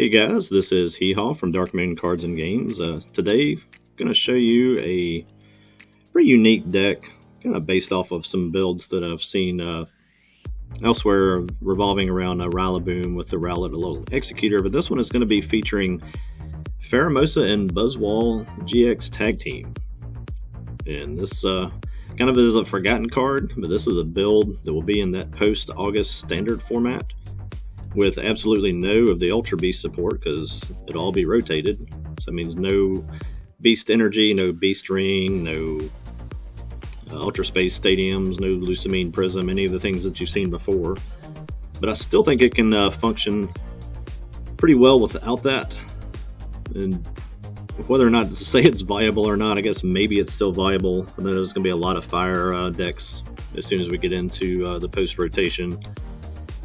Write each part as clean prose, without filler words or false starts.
Hey guys, this is Hee-Haw from Dark Moon Cards and Games. Today, I'm going to show you a pretty unique deck, kind of based off of some builds that I've seen elsewhere revolving around Rillaboom with the Rilla Executor, but this one is going to be featuring Pheromosa and Buzzwole GX Tag Team. And this kind of is a forgotten card, but this is a build that will be in that post-August standard format, with absolutely no of the Ultra Beast support because it'll all be rotated. So that means no Beast Energy, no Beast Ring, no Ultra Space Stadiums, no Lucamine Prism, any of the things that you've seen before. But I still think it can function pretty well without that. And whether or not to say it's viable or not, I guess maybe it's still viable. And then there's going to be a lot of fire decks as soon as we get into the post-rotation,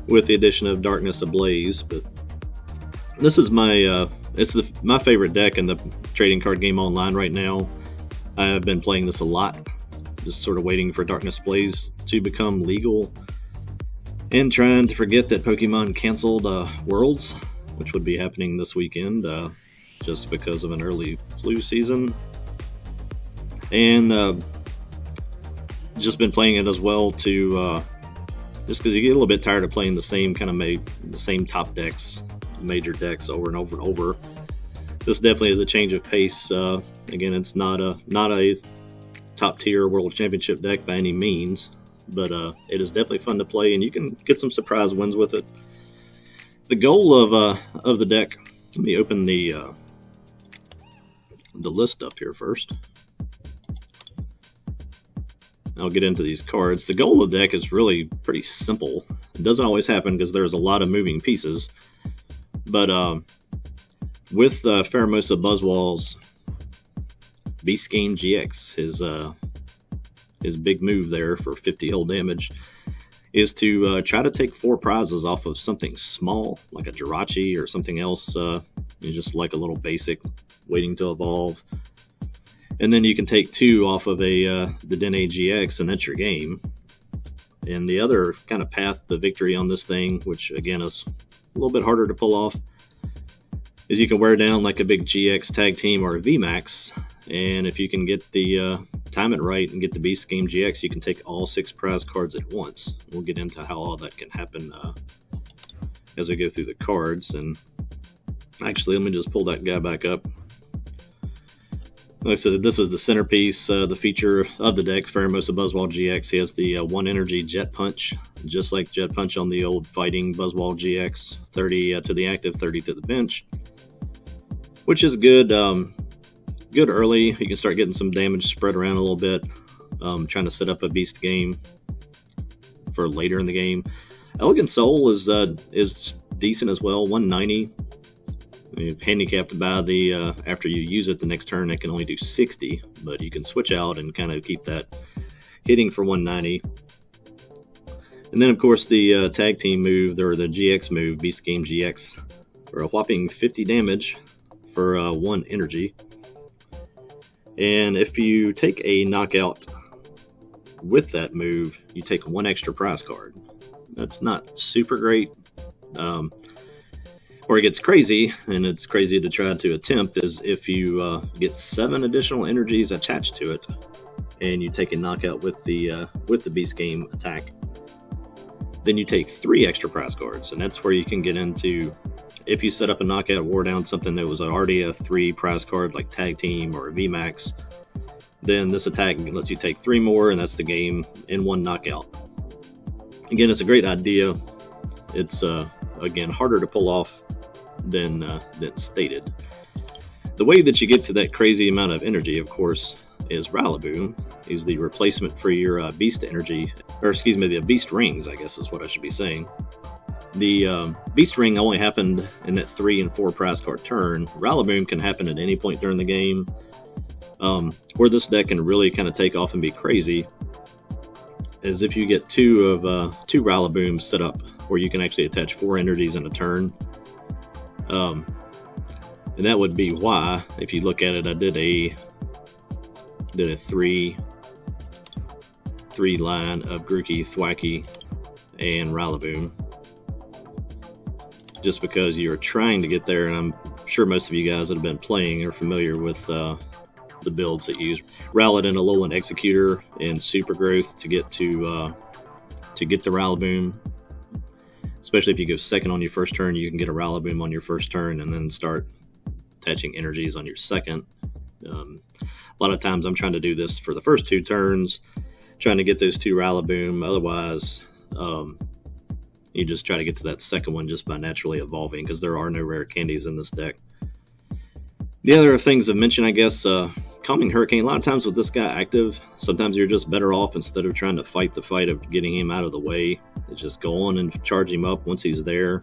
with the addition of Darkness Ablaze. But this is my my favorite deck in the trading card game online right now. I've been playing this a lot, just sort of waiting for Darkness Ablaze to become legal and trying to forget that Pokemon canceled Worlds, which would be happening this weekend just because of an early flu season. And just been playing it as well to just because you get a little bit tired of playing the same kind of the same top decks, major decks over and over and over. This definitely is a change of pace. Again, it's not a top tier World Championship deck by any means, but it is definitely fun to play, and you can get some surprise wins with it. The goal of the deck. Let me open the list up here first. I'll get into these cards. The goal of the deck is really pretty simple. It doesn't always happen because there's a lot of moving pieces. But with Pheromosa Buzzwole's Beast Game GX, his big move there for 50 hull damage is to try to take 4 prizes off of something small, like a Jirachi or something else, just like a little basic waiting to evolve. And then you can take 2 off of the Dene GX, and that's your game. And the other kind of path to victory on this thing, which again is a little bit harder to pull off, is you can wear down like a big GX tag team or a VMAX. And if you can get the time it right and get the Beast Game GX, you can take all 6 prize cards at once. We'll get into how all that can happen as I go through the cards. And actually, let me just pull that guy back up. Like I said, this is the centerpiece, the feature of the deck, Pheromosa Buzzwole GX. He has the 1 energy Jet Punch, just like Jet Punch on the old fighting Buzzwole GX. 30 to the active, 30 to the bench, which is good. Good early. You can start getting some damage spread around a little bit, trying to set up a beast game for later in the game. Elegant Soul is decent as well, 190. Handicapped by the after you use it the next turn, it can only do 60, but you can switch out and kind of keep that hitting for 190. And then of course the tag team move, or the GX move, Beast Game GX, for a whopping 50 damage for 1 energy. And if you take a knockout with that move, you take 1 extra prize card. That's not super great. Where it gets crazy, and it's crazy to try to attempt, is if you get 7 additional energies attached to it, and you take a knockout with the Beast Game attack, then you take 3 extra prize cards, and that's where you can get into, if you set up a knockout, wore down something that was already a 3 prize card, like Tag Team or a VMAX, then this attack lets you take 3 more, and that's the game in 1 knockout. Again, it's a great idea. It's again harder to pull off than stated. The way that you get to that crazy amount of energy, of course, is Rillaboom. He's the replacement for your Beast Energy, or excuse me, the Beast Rings, I guess is what I should be saying. The Beast Ring only happened in that 3 and 4 prize card turn. Rillaboom can happen at any point during the game. Where this deck can really kind of take off and be crazy is if you get 2 Rillabooms set up, where you can actually attach 4 energies in a turn. And that would be why, if you look at it, I did a 3 line of Grookey, Thwackey, and Rillaboom. just because you're trying to get there, and I'm sure most of you guys that have been playing are familiar with the builds that use Rowlet and Alolan Executor and Super Growth to get the Rillaboom. Especially if you go second on your first turn, you can get a Rillaboom on your first turn and then start attaching energies on your second. A lot of times I'm trying to do this for the first 2 turns, trying to get those 2 Rillaboom. Otherwise, you just try to get to that second one just by naturally evolving, because there are no rare candies in this deck. The other things I've mentioned, I guess, Calming Hurricane. A lot of times with this guy active, sometimes you're just better off, instead of trying to fight the fight of getting him out of the way, just go on and charge him up once he's there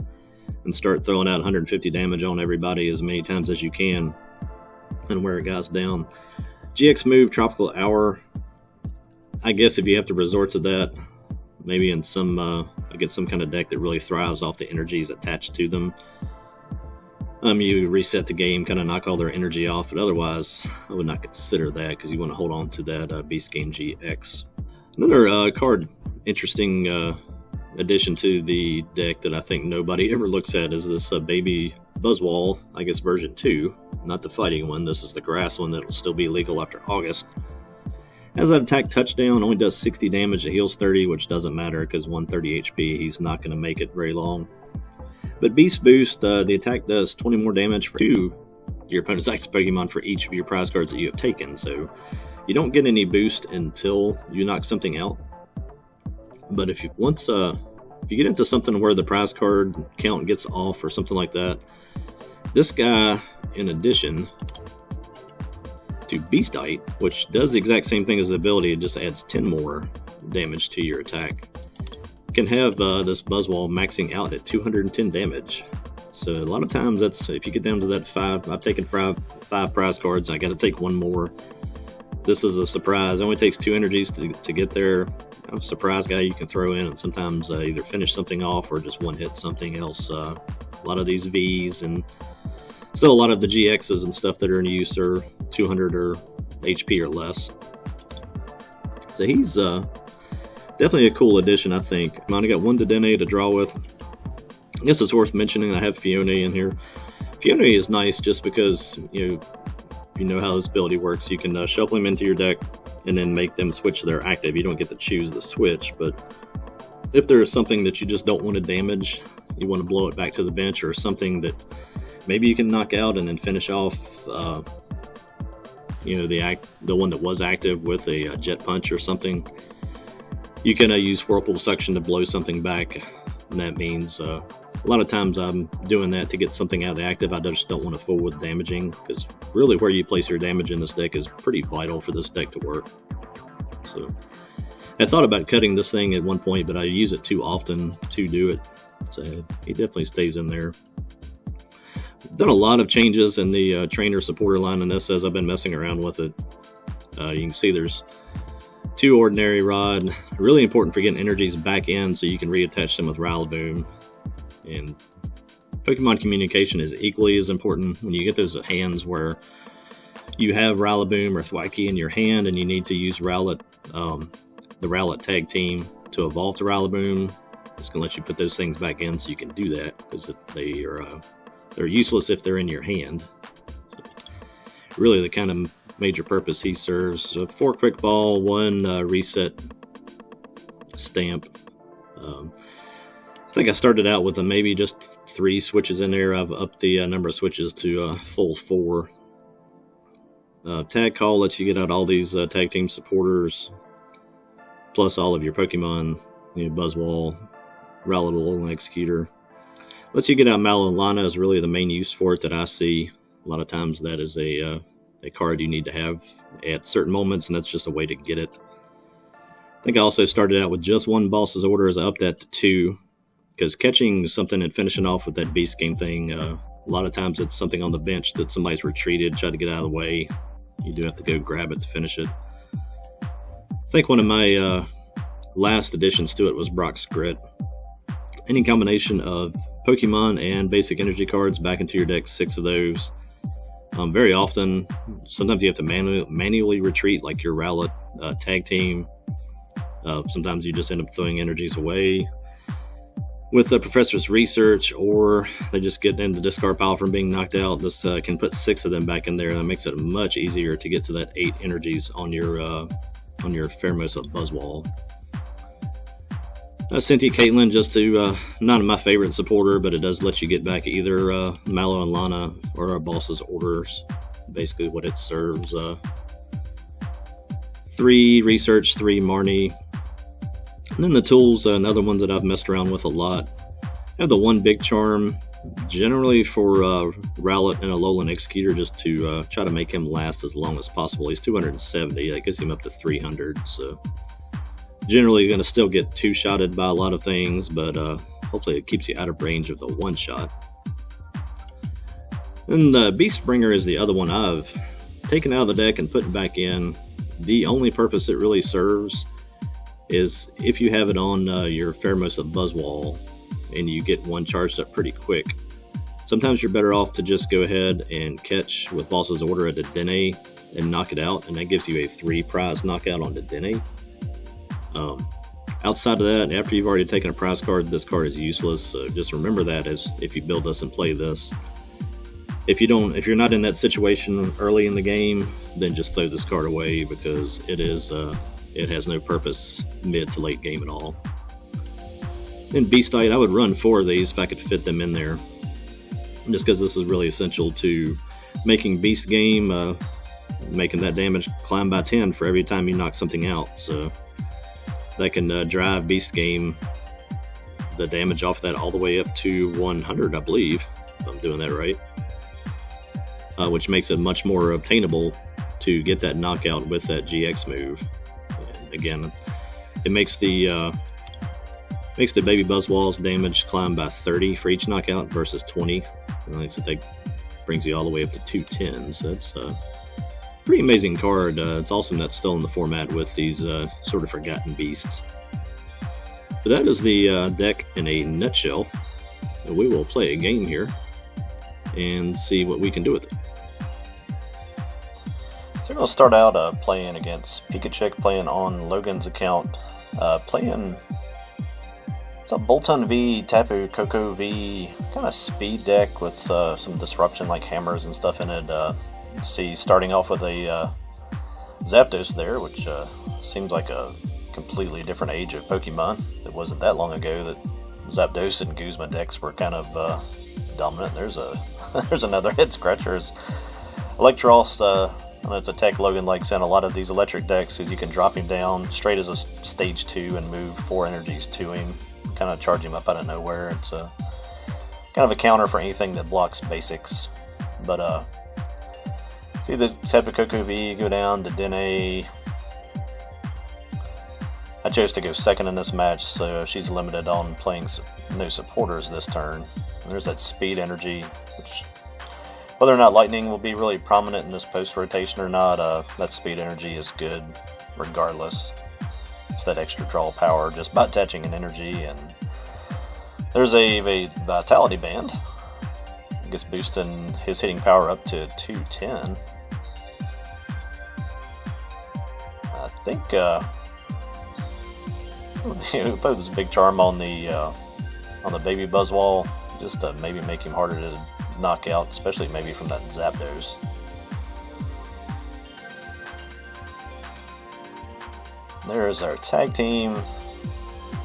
and start throwing out 150 damage on everybody as many times as you can and wear guys down. GX move, Tropical Hour. I guess if you have to resort to that, maybe in some kind of deck that really thrives off the energies attached to them, you reset the game, kind of knock all their energy off, but otherwise I would not consider that, because you want to hold on to that Beast Game GX. Another interesting addition to the deck that I think nobody ever looks at is this baby Buzzwole, I guess version 2, not the fighting one. This is the grass one that will still be legal after August. Has that attack touchdown, only does 60 damage, it heals 30, which doesn't matter because 130 HP, he's not going to make it very long. But Beast Boost, the attack does 20 more damage for 2 your opponent's active Pokemon for each of your prize cards that you have taken. So you don't get any boost until you knock something out. But if you get into something where the prize card count gets off or something like that, this guy, in addition to Beastite, which does the exact same thing as the ability, it just adds 10 more damage to your attack, can have this Buzzwole maxing out at 210 damage. So a lot of times, that's if you get down to that 5. I've taken 5 prize cards, I got to take 1 more. This is a surprise. It only takes 2 energies to get there. I'm a surprise guy you can throw in and sometimes either finish something off or just one-hit something else. A lot of these Vs and still a lot of the GXs and stuff that are in use are 200 or HP or less. So he's definitely a cool addition, I think. I got 1 Dedenne to draw with. I guess it's worth mentioning I have Fiona in here. Fiona is nice just because you know how this ability works. You can shuffle them into your deck and then make them switch their active. You don't get to choose the switch, but if there is something that you just don't want to damage, you want to blow it back to the bench, or something that maybe you can knock out and then finish off the one that was active with a Jet Punch or something, you can use Whirlpool Suction to blow something back. And that means a lot of times I'm doing that to get something out of the active. I just don't want to fool with damaging, because really where you place your damage in this deck is pretty vital for this deck to work. So I thought about cutting this thing at one point, but I use it too often to do it. So he definitely stays in there. Done a lot of changes in the trainer supporter line in this as I've been messing around with it. You can see there's 2 Ordinary Rod, really important for getting energies back in so you can reattach them with Rillaboom. And Pokemon communication is equally as important when you get those hands where you have Rillaboom or Thwackey in your hand and you need to use Rowlet, the Rowlet tag team to evolve to Rillaboom. It's going to let you put those things back in so you can do that, because they're useless if they're in your hand. So really the kind of major purpose he serves. So 4 Quick Ball, 1 Reset Stamp. I think I started out with maybe just 3 switches in there. I've upped the number of switches to full 4. Tag Call lets you get out all these tag team supporters, plus all of your Pokemon, Buzzwole, Rowlet, Alolan Executor. Lets you get out Malolana is really the main use for it that I see. A lot of times that is a card you need to have at certain moments, and that's just a way to get it. I think I also started out with just 1 Boss's Order as I upped that to 2, because catching something and finishing off with that Beast Game thing, a lot of times it's something on the bench that somebody's retreated, tried to get out of the way. You do have to go grab it to finish it. I think one of my last additions to it was Brock's Grit. Any combination of Pokemon and basic energy cards back into your deck, 6 of those. Very often, sometimes you have to manually retreat, like your Rowlet tag team. Sometimes you just end up throwing energies away. with the Professor's Research, or they just get in the discard pile from being knocked out. This can put 6 of them back in there, and it makes it much easier to get to that 8 energies on your Pheromosa Buzzwole. Cynthia Caitlin, just to not my favorite supporter, but it does let you get back either Mallow and Lana or our boss's orders. Basically, what it serves: 3 Research, 3 Marnie. And then the tools, another one that I've messed around with a lot. I have the 1 Big Charm, generally for Rowlet and a Alolan Executor, just to try to make him last as long as possible. He's 270, that gets him up to 300, so generally you're going to still get 2-shotted by a lot of things, but hopefully it keeps you out of range of the 1-shot. And the Beastbringer is the other one I've taken out of the deck and put back in. The only purpose it really serves is if you have it on your Pheromosa Buzzwole and you get 1 charged up pretty quick. Sometimes you're better off to just go ahead and catch with Boss's Order at Dedenne and knock it out, and that gives you a 3 prize knockout on Dedenne. Outside of that, after you've already taken a prize card, this card is useless, so just remember that as if you build this and play this. If you're not in that situation early in the game, then just throw this card away, because it has no purpose mid to late game at all. In Beastite, I would run 4 of these if I could fit them in there, just because this is really essential to making Beast game, making that damage climb by 10 for every time you knock something out. So that can drive Beast game, the damage off that all the way up to 100, I believe, if I'm doing that right, which makes it much more obtainable to get that knockout with that GX move. And again, it makes the Baby Buzzwole's damage climb by 30 for each knockout versus 20. And like I said, that brings you all the way up to 210. So that's a pretty amazing card. It's awesome that's still in the format with these sort of forgotten beasts. But that is the deck in a nutshell. We will play a game here and see what we can do with it. So we're going to start out playing against Pikachu, playing on Logan's account. It's a Bolton V, Tapu Koko V, kind of speed deck with some disruption like hammers and stuff in it. See, starting off with a Zapdos there, which seems like a completely different age of Pokemon. It wasn't that long ago that Zapdos and Guzma decks were kind of dominant. There's another head scratcher. Electros, I know it's a tech Logan likes in a lot of these electric decks, because you can drop him down straight as a stage 2 and move 4 energies to him, kind of charge him up out of nowhere. It's kind of a counter for anything that blocks basics. But see the Tapu Koko V go down to Dedenne. I chose to go second in this match, so she's limited on playing no supporters this turn. And there's that speed energy, which, whether or not lightning will be really prominent in this post rotation or not, that speed energy is good regardless. It's that extra draw power just by attaching an energy. And there's a Vitality Band. I guess boosting his hitting power up to 210. I think we'll throw this Big Charm on the Baby Buzzwole, just to maybe make him harder to knock out, especially maybe from that Zapdos. There's our tag team.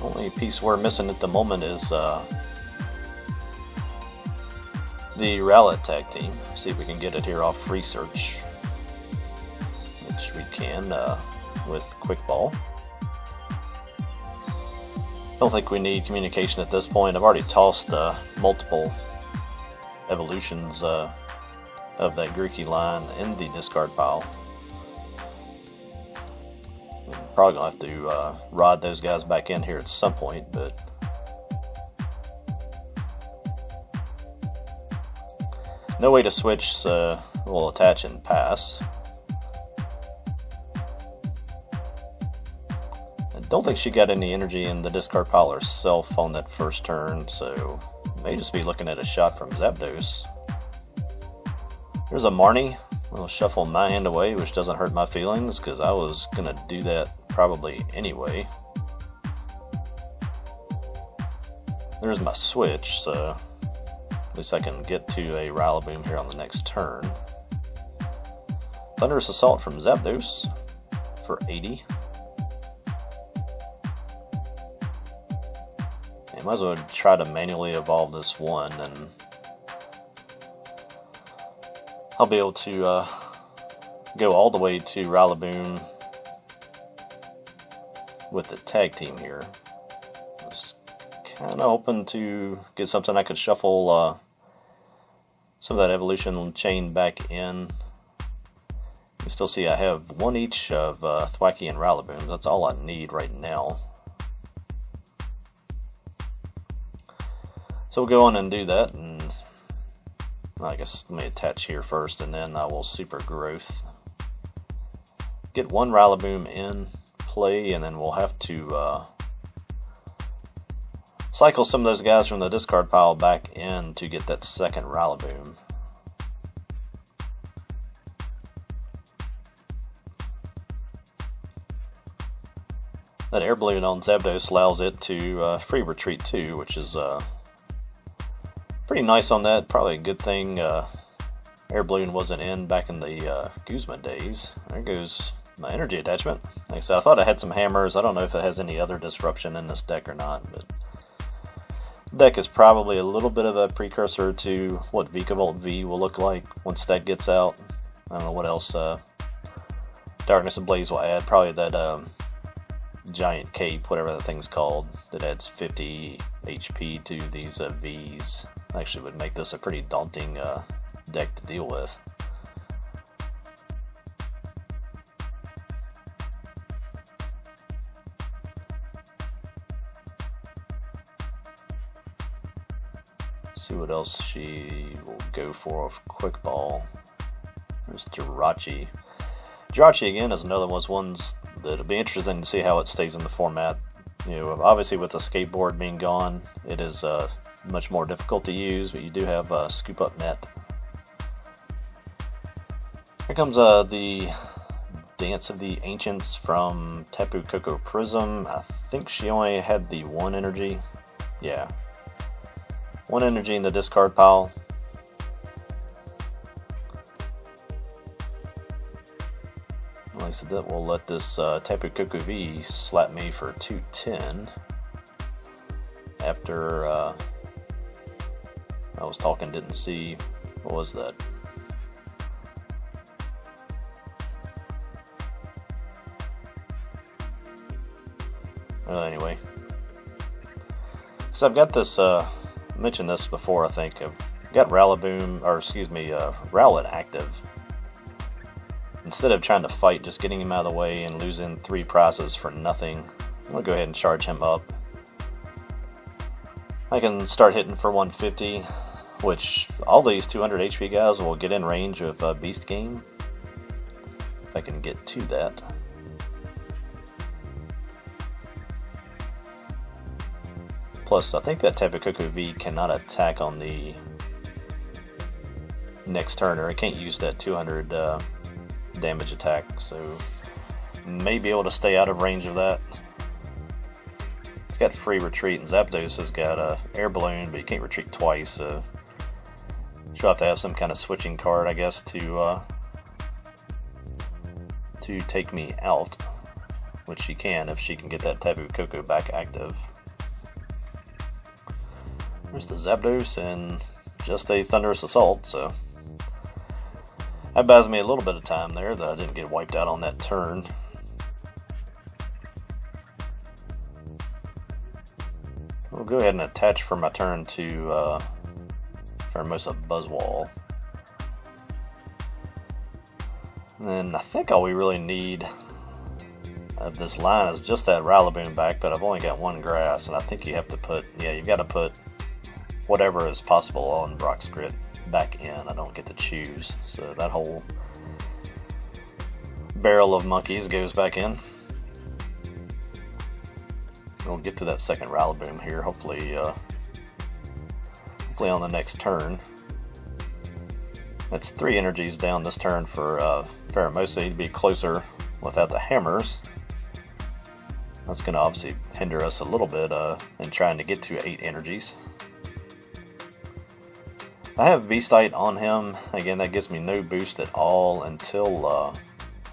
Only piece we're missing at the moment is the Rowlet tag team. See if we can get it here off Research, which we can with Quick Ball. Don't think we need communication at this point. I've already tossed multiple evolutions of that Grookey line in the discard pile. We're probably going to have to rod those guys back in here at some point, but no way to switch, so we'll attach and pass. I don't think she got any energy in the discard pile herself on that first turn, so may just be looking at a shot from Zapdos. Here's a Marnie. I'll shuffle my hand away, which doesn't hurt my feelings, because I was going to do that probably anyway. there's my switch, so at least I can get to a Rillaboom here on the next turn. Thunderous Assault from Zapdos for 80. I might as well try to manually evolve this one, and I'll be able to go all the way to Rillaboom with the tag team here. I was kind of hoping to get something I could shuffle some of that evolution chain back in. You still see I have one each of Thwackey and Rillaboom. That's all I need right now. So we'll go on and do that, and I guess let me attach here first, and then I will super growth. Get one Rillaboom in play, and then we'll have to cycle some of those guys from the discard pile back in to get that second Rillaboom. That air balloon on Zapdos allows it to free retreat too, which is pretty nice on that. Probably a good thing air balloon wasn't in back in the Guzma days. There goes my energy attachment. Like I said, I thought I had some hammers. I don't know if it has any other disruption in this deck or not, but the deck is probably a little bit of a precursor to what Vikavolt V will look like once that gets out. I don't know what else Darkness Ablaze will add. Probably that giant cape, whatever that thing's called, that adds 50 HP to these Vs. Actually would make this a pretty daunting deck to deal with. See what else she will go for with Quick Ball. There's Jirachi. Jirachi again is another one of those ones that'll be interesting to see how it stays in the format. You know, obviously with the skateboard being gone, it is much more difficult to use, but you do have Scoop Up Net. Here comes the Dance of the Ancients from Tapu Koko Prism. I think she only had the one energy. Yeah. One energy in the discard pile. Like I said, that will let this Tapu Koko V slap me for 210. After I was talking, didn't see, what was that? Well, anyway. So I've got this, mentioned this before, I think. I've got Rillaboom, or excuse me, Rowlet active. Instead of trying to fight, just getting him out of the way and losing 3 prizes for nothing, I'm going to go ahead and charge him up. I can start hitting for 150, which all these 200 HP guys will get in range of Beast Game. If I can get to that. Plus, I think that Tapu Koko V cannot attack on the next turn, or it can't use that 200 damage attack, so may be able to stay out of range of that. It's got free retreat, and Zapdos has got a air balloon, but you can't retreat twice, so she'll have to have some kind of switching card, I guess, to take me out, which she can if she can get that Tapu Koko back active. There's the Zapdos and just a Thunderous Assault, so that buys me a little bit of time there that I didn't get wiped out on that turn. We'll go ahead and attach for my turn to Pheromosa Buzzwole. And then I think all we really need of this line is just that Rillaboom back, but I've only got one grass, and I think you have to put, yeah, you've got to put whatever is possible on Brock's Grit back in. I don't get to choose, so that whole barrel of monkeys goes back in. We'll get to that second Rillaboom here, hopefully on the next turn. That's 3 energies down this turn for Pheromosa to be closer without the hammers. That's going to obviously hinder us a little bit in trying to get to 8 energies. I have Beastite on him. Again, that gives me no boost at all until I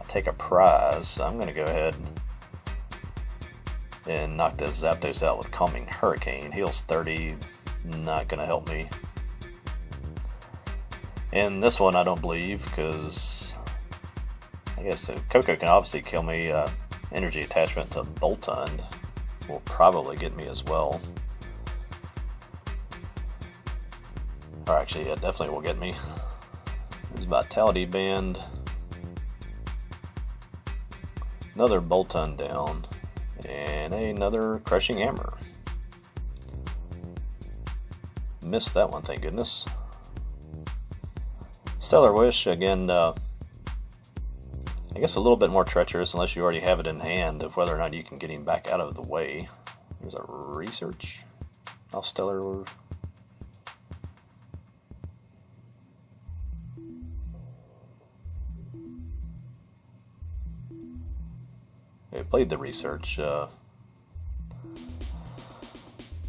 take a prize. So I'm going to go ahead and knock this Zapdos out with Calming Hurricane. Heals 30, not going to help me. And this one I don't believe, because I guess Coco can obviously kill me. Energy attachment to Boltund will probably get me as well. Or actually, it definitely will get me. There's Vitality Band. Another Boltund down. And another Crushing Hammer. Missed that one, thank goodness. Stellar Wish, again, I guess a little bit more treacherous unless you already have it in hand of whether or not you can get him back out of the way. There's a research off Stellar. I played the research.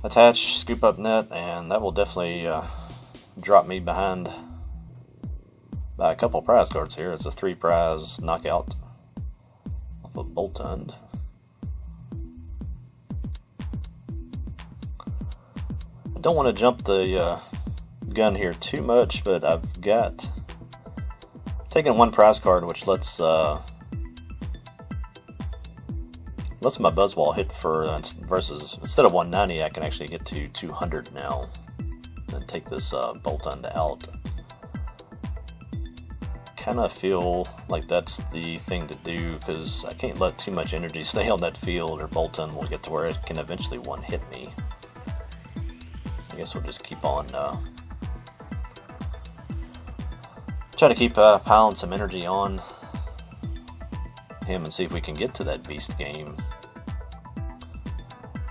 Attach, scoop up net, and that will definitely drop me behind by a couple prize cards here. It's a 3 prize knockout off of Boltund. I don't want to jump the gun here too much, but I've got taken 1 prize card, which lets my Buzzwole hit for versus instead of 190, I can actually get to 200 now and take this Boltund out. Kind of feel like that's the thing to do, because I can't let too much energy stay on that field, or Boltund will get to where it can eventually one-hit me. I guess we'll just keep on try to keep piling some energy on him and see if we can get to that beast game.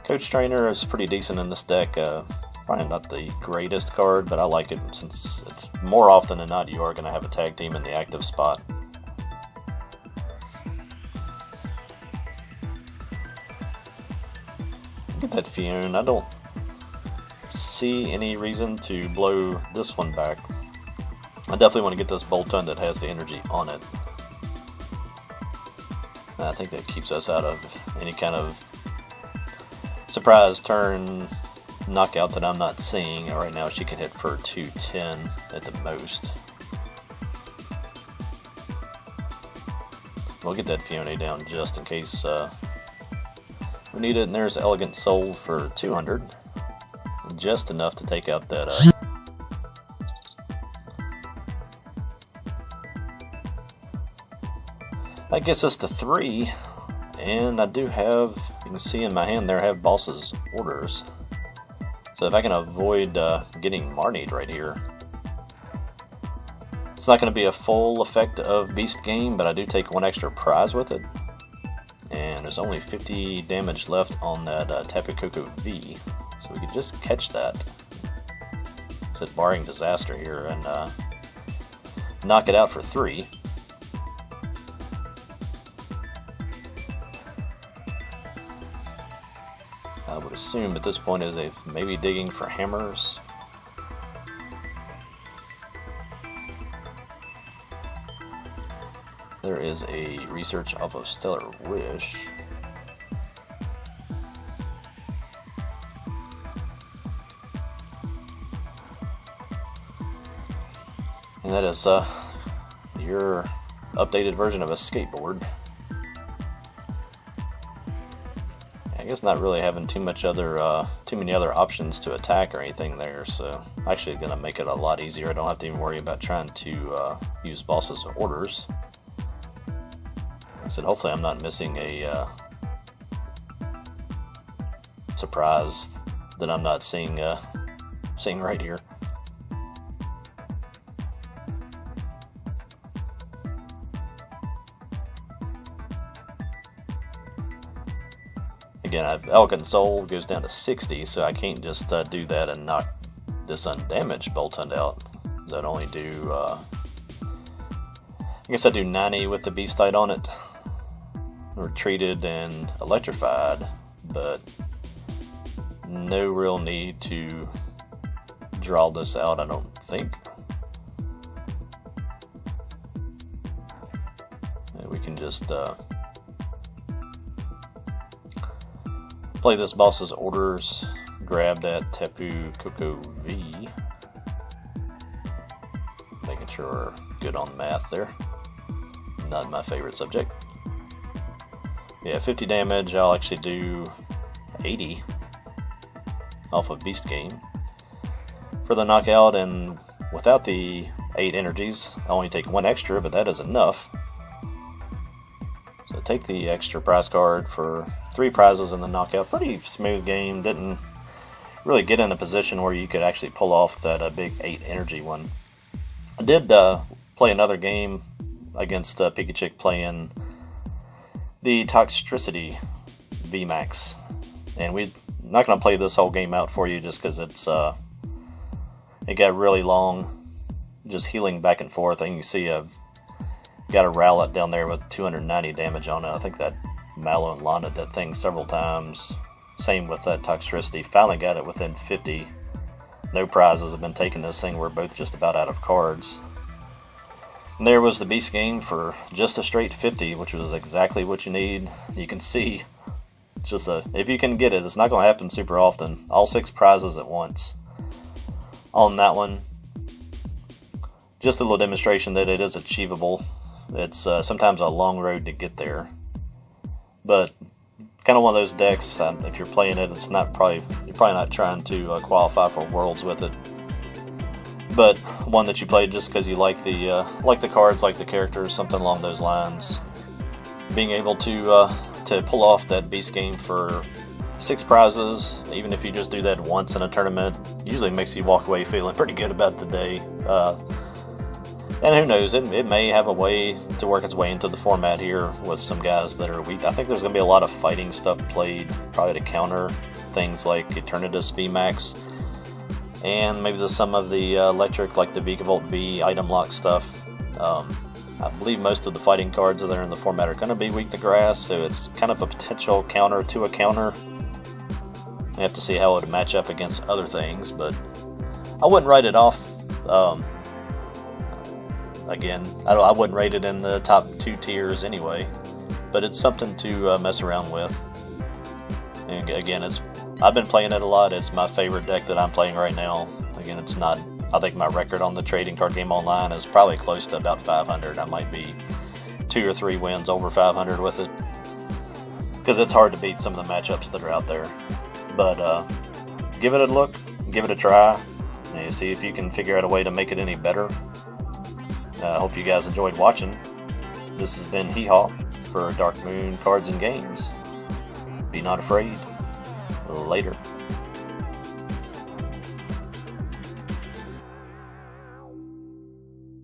Coach Trainer is pretty decent in this deck. Probably not the greatest card, but I like it since it's more often than not you are going to have a tag team in the active spot. Get that Fion. I don't see any reason to blow this one back. I definitely want to get this Boltund that has the energy on it. I think that keeps us out of any kind of surprise turn knockout that I'm not seeing. Right now she can hit for 210 at the most. We'll get that Fiona down just in case we need it. And there's Elegant Soul for 200. Just enough to take out that that gets us to 3. And I do have, you can see in my hand there, I have Boss's Orders. So if I can avoid getting Marnied right here. It's not going to be a full effect of Beast Game, but I do take 1 extra prize with it. And there's only 50 damage left on that Tapu Koko V. So we could just catch that. Except barring disaster here and knock it out for 3. I would assume at this point is they maybe digging for hammers. There is a research off of Stellar Wish. And that is your updated version of a skateboard. I guess not really having too many other options to attack or anything there, so actually going to make it a lot easier. I don't have to even worry about trying to use Boss's Orders. Like I said, hopefully I'm not missing a surprise that I'm not seeing right here. Again, Elegant Soul goes down to 60, so I can't just do that and knock this undamaged Boltund out. I'd only do, I guess I do 90 with the Beastite on it. Retreated and electrified, but no real need to draw this out, I don't think. And we can just play this boss's orders, grab that Tapu Koko V. Making sure we're good on the math there. Not my favorite subject. Yeah, 50 damage. I'll actually do 80 off of Beast Game for the knockout, and without the 8 energies, I only take 1 extra, but that is enough. So take the extra prize card for 3 prizes in the knockout. Pretty smooth game. Didn't really get in a position where you could actually pull off that big 8 energy one. I did play another game against Pikachu playing the Toxtricity VMAX, and we're not going to play this whole game out for you just because it got really long, just healing back and forth. And you can see I've got a Rowlet down there with 290 damage on it. I think that Mallow and Lana that thing several times. Same with that Toxtricity. Finally got it within 50. No prizes have been taking this thing. We're both just about out of cards. And there was the Beast Game for just a straight 50, which was exactly what you need. You can see, just if you can get it, it's not going to happen super often. All 6 prizes at once on that one. Just a little demonstration that it is achievable. It's sometimes a long road to get there, but kind of one of those decks. If you're playing it, it's not you're probably not trying to qualify for Worlds with it, but one that you play just because you like the cards, like the characters, something along those lines. Being able to pull off that Beast Game for 6 prizes, even if you just do that once in a tournament, usually makes you walk away feeling pretty good about the day. And who knows, it may have a way to work its way into the format here with some guys that are weak. I think there's going to be a lot of fighting stuff played, probably to counter things like Eternatus VMAX, and maybe some of the electric, like the Vikavolt V item lock stuff. I believe most of the fighting cards that are in the format are going to be weak to grass, so it's kind of a potential counter to a counter. We have to see how it would match up against other things, but I wouldn't write it off. Again, I wouldn't rate it in the top 2 tiers anyway, but it's something to mess around with. And again, I've been playing it a lot. It's my favorite deck that I'm playing right now. Again, it's not. I think my record on the trading card game online is probably close to about 500. I might be 2 or 3 wins over 500 with it, because it's hard to beat some of the matchups that are out there. But give it a look, give it a try, and see if you can figure out a way to make it any better. I hope you guys enjoyed watching. This has been Hee-Haw for Dark Moon Cards and Games. Be not afraid. Later.